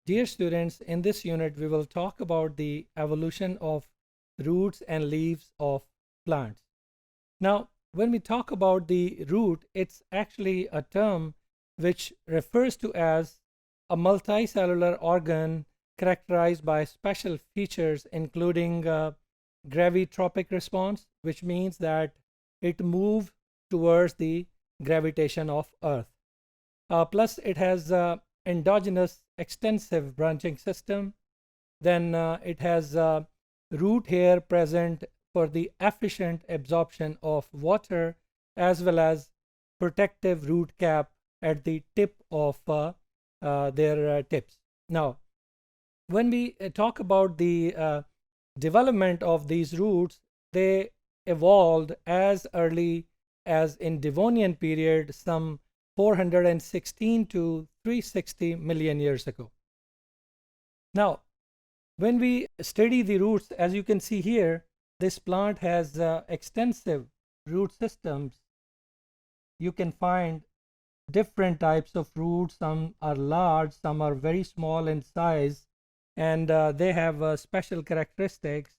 Dear students, in this unit, we will talk about the evolution of roots and leaves of plants. Now, when we talk about the root, it's actually a term which refers to as a multicellular organ characterized by special features including gravitropic response, which means that it moves towards the gravitation of Earth. Plus, it has endogenous extensive branching system. Then it has root hair present for the efficient absorption of water, as well as protective root cap at the tip of their tips. Now, when we talk about the development of these roots, they evolved as early as in Devonian period, some 416 to 360 million years ago. Now, when we study the roots, as you can see here, this plant has extensive root systems. You can find different types of roots. Some are large, some are very small in size, and they have special characteristics.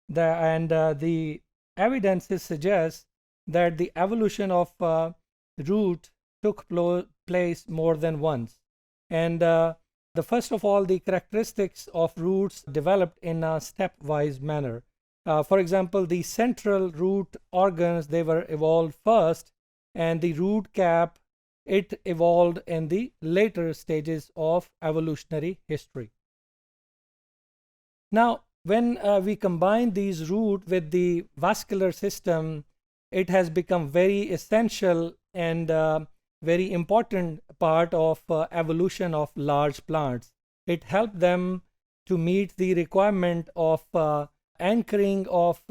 The evidences suggest that the evolution of root took place more than once. And the first of all, the characteristics of roots developed in a stepwise manner. For example, the central root organs, they were evolved first, and the root cap, it evolved in the later stages of evolutionary history. Now, when we combine these root with the vascular system, it has become very essential and very important part of evolution of large plants. It helped them to meet the requirement of anchoring of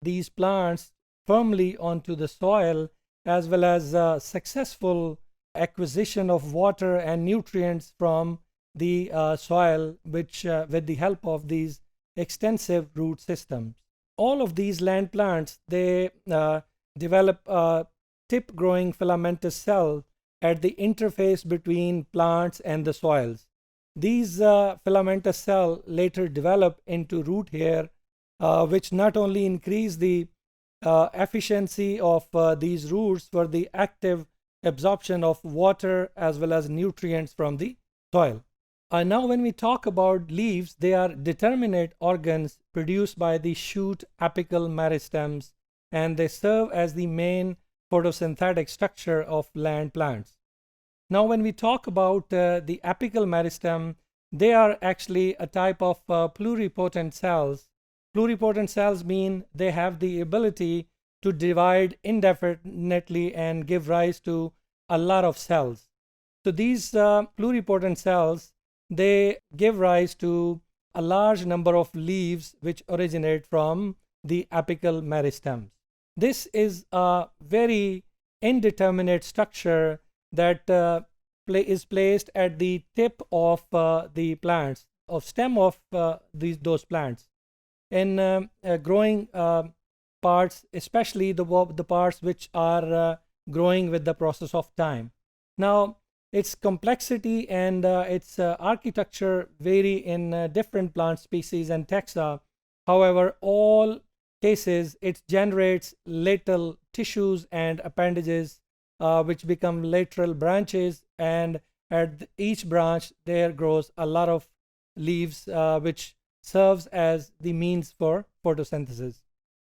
these plants firmly onto the soil, as well as successful acquisition of water and nutrients from the soil, which with the help of these extensive root systems. All of these land plants, they develop a tip growing filamentous cell at the interface between plants and the soils. These filamentous cells later develop into root hair, which not only increase the efficiency of these roots for the active absorption of water as well as nutrients from the soil. Now, when we talk about leaves, they are determinate organs produced by the shoot apical meristems, and they serve as the main photosynthetic structure of land plants. Now, when we talk about the apical meristem, they are actually a type of pluripotent cells. Pluripotent cells mean they have the ability to divide indefinitely and give rise to a lot of cells. So these pluripotent cells, they give rise to a large number of leaves which originate from the apical meristems. This is a very indeterminate structure that is placed at the tip of the plants, of stem of those plants. In growing parts, especially the parts which are growing with the process of time. Now, its complexity and its architecture vary in different plant species and taxa. However, all cases, it generates lateral tissues and appendages which become lateral branches, and at each branch there grows a lot of leaves which serves as the means for photosynthesis.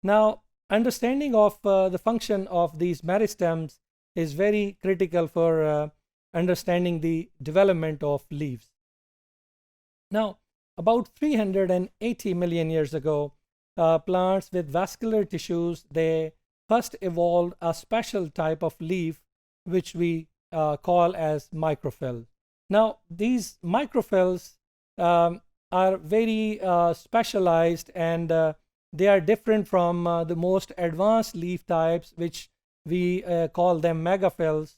Now, understanding of the function of these meristems is very critical for understanding the development of leaves. Now, about 380 million years ago, plants with vascular tissues, they first evolved a special type of leaf which we call as microphyll. Now, these microphylls are very specialized, and they are different from the most advanced leaf types, which we call them megaphylls.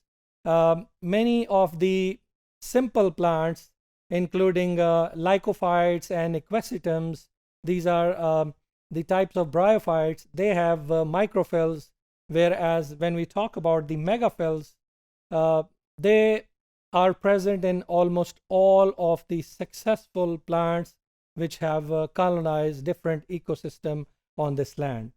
Many of the simple plants, including lycophytes and equisetums, these are the types of bryophytes, they have microphylls, whereas when we talk about the megaphylls, they are present in almost all of the successful plants which have colonized different ecosystems on this land.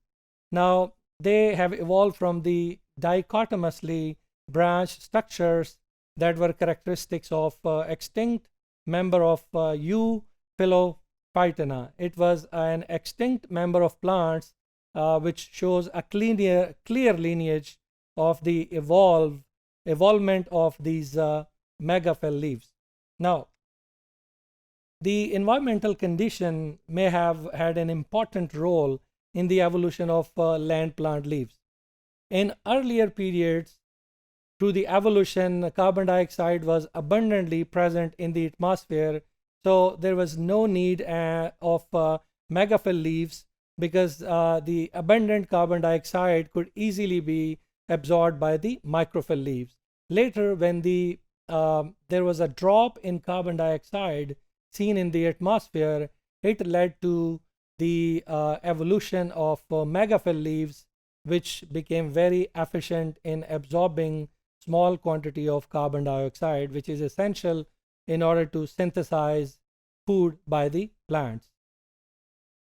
Now, they have evolved from the dichotomously branched structures that were characteristics of extinct member of Euphyllophytena. It was an extinct member of plants which shows a clear lineage of the evolvement of these megaphyll leaves. Now, the environmental condition may have had an important role in the evolution of land plant leaves. In earlier periods, through the evolution, carbon dioxide was abundantly present in the atmosphere, so there was no need of megaphyll leaves because the abundant carbon dioxide could easily be absorbed by the microphyll leaves. Later, when there was a drop in carbon dioxide seen in the atmosphere, it led to the evolution of megaphyll leaves, which became very efficient in absorbing small quantity of carbon dioxide, which is essential in order to synthesize food by the plants.